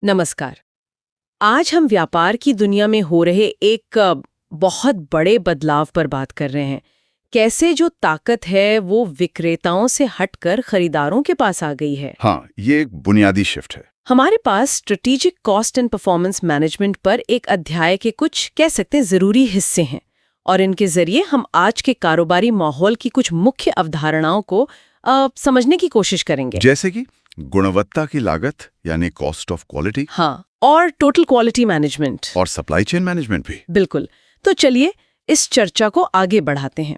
नमस्कार। आज हम व्यापार की दुनिया में हो रहे एक बहुत बड़े बदलाव पर बात कर रहे हैं। कैसे जो ताकत है वो विक्रेताओं से हटकर खरीदारों के पास आ गई है। हाँ, ये एक बुनियादी शिफ्ट है। हमारे पास strategic cost and performance management पर एक अध्याय के कुछ कह सकते हैं जरूरी हिस्से हैं, और इनके जरिए हम आज के कारोबारी माहौल की कुछ मुख्य अवधारणाओं को समझने की कोशिश करेंगे। जैसे कि गुणवत्ता की लागत यानी कॉस्ट ऑफ क्वालिटी, हाँ, और टोटल क्वालिटी मैनेजमेंट और सप्लाई चेन मैनेजमेंट भी। बिल्कुल। तो चलिए इस चर्चा को आगे बढ़ाते हैं।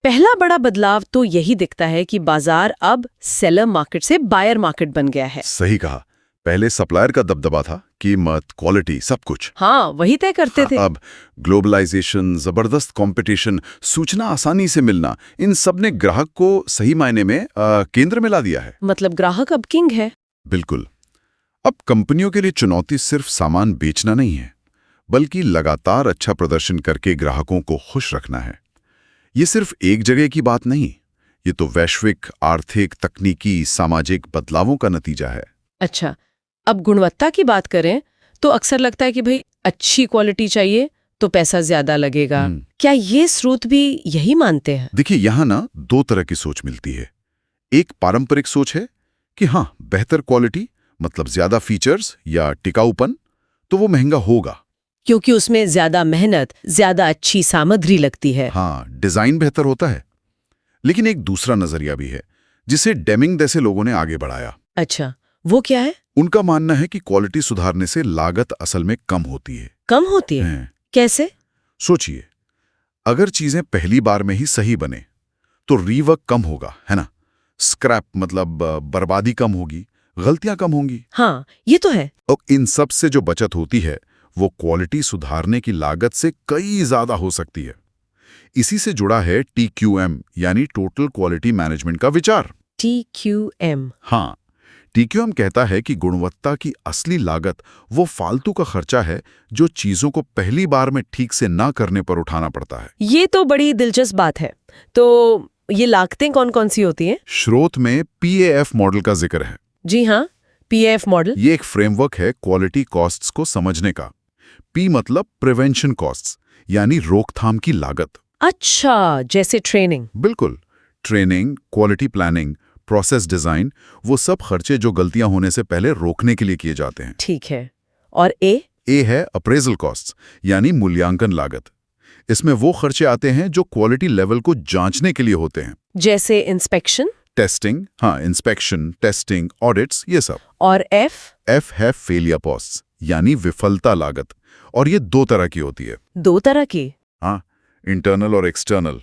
पहला बड़ा बदलाव तो यही दिखता है कि बाजार अब सेलर मार्केट से बायर मार्केट बन गया है। सही कहा। पहले सप्लायर का दबदबा था, कीमत, क्वालिटी, सब कुछ। हाँ, वही तय करते थे। अब ग्लोबलाइजेशन, जबरदस्त कंपटीशन, सूचना आसानी से मिलना, इन सब ने ग्राहक को सही मायने में केंद्र में ला दिया है। मतलब ग्राहक अब किंग है। बिल्कुल। अब कंपनियों के लिए चुनौती सिर्फ सामान बेचना नहीं है, बल्कि लगातार अच्छा प्रदर्शन करके ग्राहकों को खुश रखना है। ये सिर्फ एक जगह की बात नहीं, ये तो वैश्विक, आर्थिक, तकनीकी, सामाजिक बदलावों का नतीजा है। अच्छा, अब गुणवत्ता की बात करें तो अक्सर लगता है कि भाई अच्छी क्वालिटी चाहिए तो पैसा ज्यादा लगेगा। क्या ये स्रोत भी यही मानते हैं? देखिए, यहाँ ना दो तरह की सोच मिलती है। एक पारंपरिक सोच है कि हाँ, बेहतर क्वालिटी मतलब ज्यादा फीचर्स या टिकाऊपन, तो वो महंगा होगा, क्योंकि उसमें ज्यादा मेहनत, ज्यादा अच्छी सामग्री लगती है। हाँ, डिजाइन बेहतर होता है। लेकिन एक दूसरा नजरिया भी है, जिसे डेमिंग जैसे लोगों ने आगे बढ़ाया। अच्छा, वो क्या है? उनका मानना है कि क्वालिटी सुधारने से लागत असल में कम होती है। कम होती है? कैसे? सोचिए, अगर चीजें पहली बार में ही सही बने तो रीवर्क कम होगा, है ना? स्क्रैप मतलब बर्बादी कम होगी, गलतियां कम होंगी। हाँ, ये तो है। और इन सब से जो बचत होती है वो क्वालिटी सुधारने की लागत से कई ज्यादा हो सकती है। इसी से जुड़ा है TQM यानी टोटल क्वालिटी मैनेजमेंट का विचार। TQM? हाँ, TQM कहता है कि गुणवत्ता की असली लागत वो फालतू का खर्चा है जो चीजों को पहली बार में ठीक से ना करने पर उठाना पड़ता है। ये तो बड़ी दिलचस्प बात है। तो ये लागतें कौन कौन सी होती हैं? स्रोत में PAF मॉडल का जिक्र है। जी हाँ, PAF मॉडल। ये एक फ्रेमवर्क है क्वालिटी कॉस्ट्स को समझने का। P मतलब प्रिवेंशन कॉस्ट्स यानी रोकथाम की लागत। अच्छा, जैसे ट्रेनिंग। बिल्कुल। Training, quality planning, process design, वो सब खर्चे जो गलतियां होने से पहले रोकने के लिए किए जाते हैं। ठीक है। और ए है अप्रेजल कॉस्ट्स यानी मूल्यांकन लागत। इसमें वो खर्चे आते हैं जो क्वालिटी लेवल को जांचने के लिए होते हैं, जैसे इंस्पेक्शन, टेस्टिंग। हाँ, इंस्पेक्शन, टेस्टिंग, ऑडिट्स, ये सब। और एफ है फेलियर कॉस्ट्स यानी विफलता लागत, और ये दो तरह की होती है। दो तरह की? हाँ, इंटरनल और एक्सटर्नल।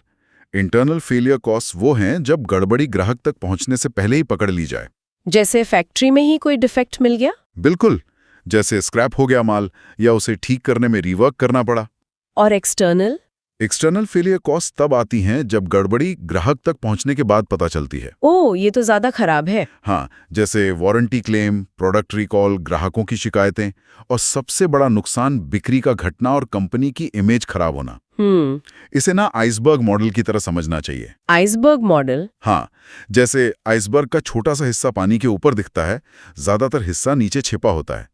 इंटरनल फेलियर कॉस्ट वो हैं जब गड़बड़ी ग्राहक तक पहुंचने से पहले ही पकड़ ली जाए। जैसे फैक्ट्री में ही कोई डिफेक्ट मिल गया? बिल्कुल, जैसे स्क्रैप हो गया माल या उसे ठीक करने में रीवर्क करना पड़ा। और एक्सटर्नल? एक्सटर्नल फेलियर कॉस्ट तब आती हैं जब गड़बड़ी ग्राहक तक पहुंचने के बाद पता चलती है। ओह, ये तो ज्यादा खराब है। हाँ, जैसे वारंटी क्लेम, प्रोडक्ट रिकॉल, ग्राहकों की शिकायतें, और सबसे बड़ा नुकसान बिक्री का घटना और कंपनी की इमेज खराब होना। इसे ना आइसबर्ग मॉडल की तरह समझना चाहिए। Iceberg model? हाँ, जैसे आइसबर्ग का छोटा सा हिस्सा पानी के ऊपर दिखता है, ज्यादातर हिस्सा नीचे छिपा होता है।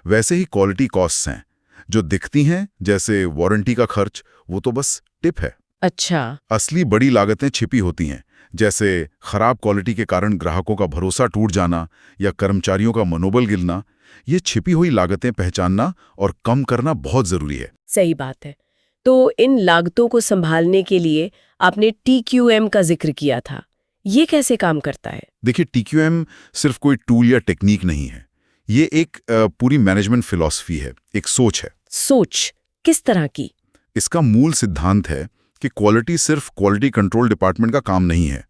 वैसे ही क्वालिटी कॉस्ट्स हैं, जो दिखती हैं जैसे वारंटी का खर्च, वो तो बस टिप है। अच्छा। असली बड़ी लागतें छिपी होती हैं, जैसे खराब क्वालिटी के कारण ग्राहकों का भरोसा टूट जाना या कर्मचारियों का मनोबल गिरना। ये छिपी हुई लागतें पहचानना और कम करना बहुत जरूरी है। सही बात है। तो इन लागतों को संभालने के लिए आपने TQM का जिक्र किया था। ये कैसे काम करता है? देखिए, TQM सिर्फ कोई टूल या टेक्निक नहीं है, ये एक पूरी मैनेजमेंट फिलॉसफी है, एक सोच है। सोच किस तरह की? इसका मूल सिद्धांत है कि क्वालिटी सिर्फ क्वालिटी कंट्रोल डिपार्टमेंट का काम नहीं है,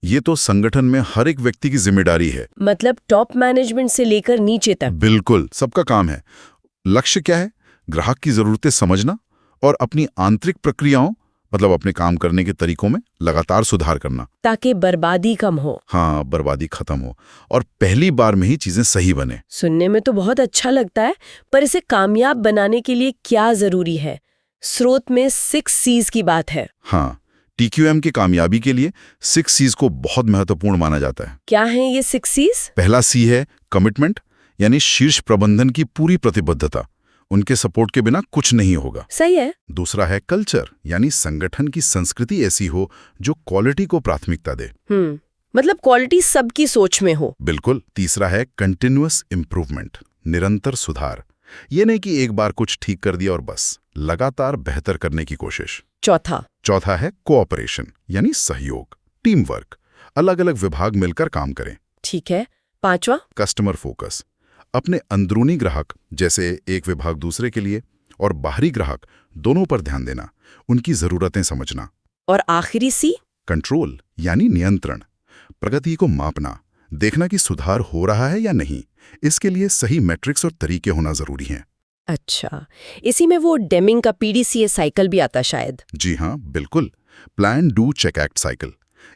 ये तो संगठन में हर एक व्यक्ति की जिम्मेदारी है। मतलब टॉप मैनेजमेंट से लेकर नीचे तक? बिल्कुल, सबका काम है। लक्ष्य क्या है? ग्राहक की जरूरतें समझना और अपनी आंतरिक प्रक्रियाओं मतलब अपने काम करने के तरीकों में लगातार सुधार करना, ताकि बर्बादी कम हो। हाँ, बर्बादी खत्म हो और पहली बार में ही चीजें सही बने। सुनने में तो बहुत अच्छा लगता है, पर इसे कामयाब बनाने के लिए क्या जरूरी है? स्रोत में 6 C's की बात है। हाँ, TQM की कामयाबी के लिए 6 C's को बहुत महत्वपूर्ण माना जाता है। क्या है ये 6 C's? पहला C है कमिटमेंट यानी शीर्ष प्रबंधन की पूरी प्रतिबद्धता। उनके सपोर्ट के बिना कुछ नहीं होगा। सही है। दूसरा है कल्चर, यानी संगठन की संस्कृति ऐसी हो जो क्वालिटी को प्राथमिकता दे। मतलब क्वालिटी सबकी सोच में हो। बिल्कुल। तीसरा है कंटिन्यूअस इम्प्रूवमेंट, निरंतर सुधार। ये नहीं कि एक बार कुछ ठीक कर दिया और बस, लगातार बेहतर करने की कोशिश। चौथा है कोऑपरेशन, यानी सहयोग, टीम वर्क। अलग अलग विभाग मिलकर काम करें। ठीक है। पांचवा, कस्टमर फोकस, अपने अंदरूनी ग्राहक जैसे एक विभाग दूसरे के लिए और बाहरी ग्राहक दोनों पर ध्यान देना, उनकी जरूरतें समझना। और आखिरी सी, कंट्रोल, यानी नियंत्रण, प्रगति को मापना, देखना कि सुधार हो रहा है या नहीं। इसके लिए सही मैट्रिक्स और तरीके होना जरूरी हैं। अच्छा, इसी में वो डेमिंग का PDCA साइकिल भी आता शायद। जी हाँ, बिल्कुल। Plan do check act cycle,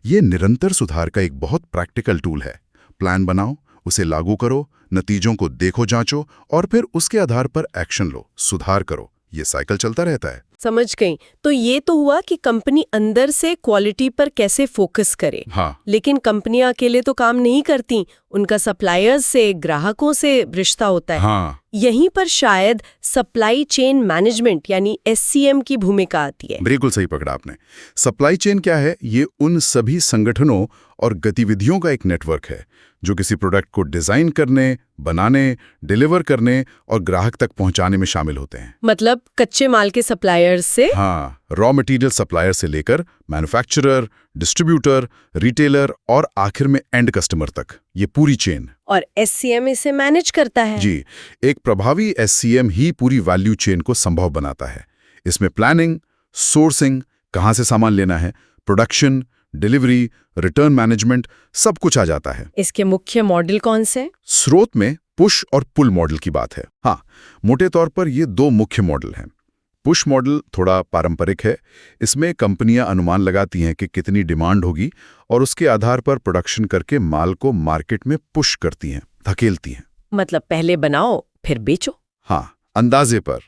ये निरंतर सुधार का एक बहुत प्रैक्टिकल टूल है। प्लान बनाओ, उसे लागू करो, नतीजों को देखो जांचो और फिर उसके आधार पर एक्शन लो, सुधार करो। ये साइकिल चलता रहता है। समझ गई। तो ये तो हुआ कि कंपनी अंदर से क्वालिटी पर कैसे फोकस करे। हाँ। लेकिन कंपनियां अकेले तो काम नहीं करती, उनका सप्लायर्स से, ग्राहकों से रिश्ता होता है। हाँ। यहीं पर शायद सप्लाई चेन मैनेजमेंट यानी SCM की भूमिका आती है। बिल्कुल सही पकड़ा आपने। सप्लाई चेन क्या है? ये उन सभी संगठनों और गतिविधियों का एक नेटवर्क है जो किसी प्रोडक्ट को डिजाइन करने, बनाने, डिलीवर करने और ग्राहक तक पहुंचाने में शामिल होते हैं। मतलब कच्चे माल के सप्लायर्स से? हाँ, रॉ मटेरियल सप्लायर से लेकर मैन्युफैक्चरर, डिस्ट्रीब्यूटर, रिटेलर और आखिर में एंड कस्टमर तक, ये पूरी चेन। और SCM इसे मैनेज करता है। जी, एक प्रभावी SCM ही पूरी वैल्यू चेन को संभव बनाता है। इसमें प्लानिंग, सोर्सिंग, कहाँ से सामान लेना है, प्रोडक्शन, डिलीवरी, रिटर्न मैनेजमेंट, सब कुछ आ जाता है। इसके मुख्य मॉडल कौन से? स्रोत में पुश और पुल मॉडल की बात है। हाँ, मोटे तौर पर ये दो मुख्य मॉडल हैं। पुश मॉडल थोड़ा पारंपरिक है। इसमें कंपनियां अनुमान लगाती हैं कि कितनी डिमांड होगी और उसके आधार पर प्रोडक्शन करके माल को मार्केट में पुश करती हैं, धकेलती हैं। मतलब पहले बनाओ फिर बेचो। हाँ, अंदाजे पर।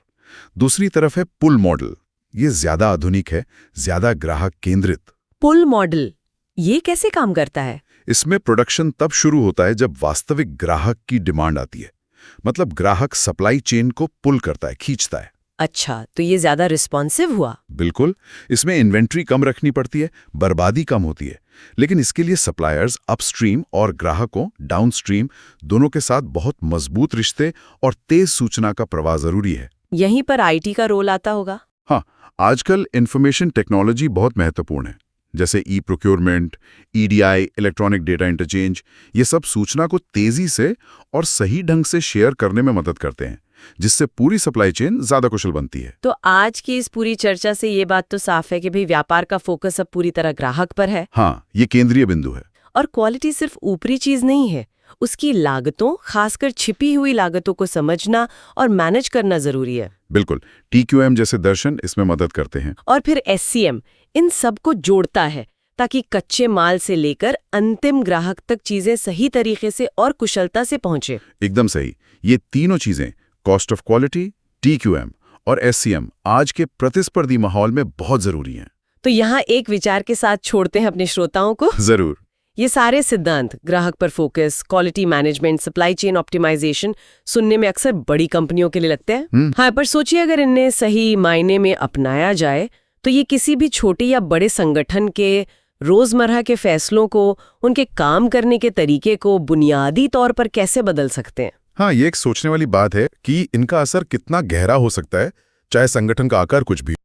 दूसरी तरफ है पुल मॉडल। ये ज्यादा आधुनिक है, ज्यादा ग्राहक केंद्रित। पुल मॉडल ये कैसे काम करता है? इसमें प्रोडक्शन तब शुरू होता है जब वास्तविक ग्राहक की डिमांड आती है। मतलब ग्राहक सप्लाई चेन को पुल करता है, खींचता है। अच्छा, तो ये ज्यादा रिस्पॉन्सिव हुआ। बिल्कुल। इसमें इन्वेंट्री कम रखनी पड़ती है, बर्बादी कम होती है। लेकिन इसके लिए सप्लायर्स अपस्ट्रीम और ग्राहकों डाउनस्ट्रीम दोनों के साथ बहुत मजबूत रिश्ते और तेज सूचना का प्रवाह जरूरी है। यहीं पर IT का रोल आता होगा। हाँ, आजकल इंफॉर्मेशन टेक्नोलॉजी बहुत महत्वपूर्ण है, जैसे procurement, EDI, electronic data interchange. ये सब सूचना को तेजी से और सही ढंग से शेयर करने में मदद करते हैं, जिससे पूरी सप्लाई चेन ज्यादा कुशल बनती है। तो आज की इस पूरी चर्चा से ये बात तो साफ है कि भाई व्यापार का फोकस अब पूरी तरह ग्राहक पर है। हाँ, ये केंद्रीय बिंदु है। और क्वालिटी सिर्फ ऊपरी चीज नहीं है, उसकी लागतों, खासकर छिपी हुई लागतों को समझना और मैनेज करना जरूरी है। बिल्कुल। TQM जैसे दर्शन इसमें मदद करते हैं। और फिर SCM इन सब को जोड़ता है ताकि कच्चे माल से लेकर अंतिम ग्राहक तक चीजें सही तरीके से और कुशलता से पहुंचे। एकदम सही। ये तीनों चीजें, कॉस्ट ऑफ क्वालिटी, TQM और SCM, आज के प्रतिस्पर्धी माहौल में बहुत जरूरी हैं। तो यहाँ एक विचार के साथ छोड़ते हैं अपने श्रोताओं को। जरूर। ये सारे सिद्धांत, ग्राहक पर focus, quality management, supply chain optimisation, सुनने में अक्सर बड़ी कंपनियों के लिए लगते हैं। हाँ, पर सोचिए अगर इन्हें सही मायने में अपनाया जाए तो ये किसी भी छोटे या बड़े संगठन के रोजमर्रा के फैसलों को, उनके काम करने के तरीके को बुनियादी तौर पर कैसे बदल सकते हैं। हाँ, ये एक सोचने वाली बात है कि इनका असर कितना गहरा हो सकता है, चाहे संगठन का आकार कुछ भी।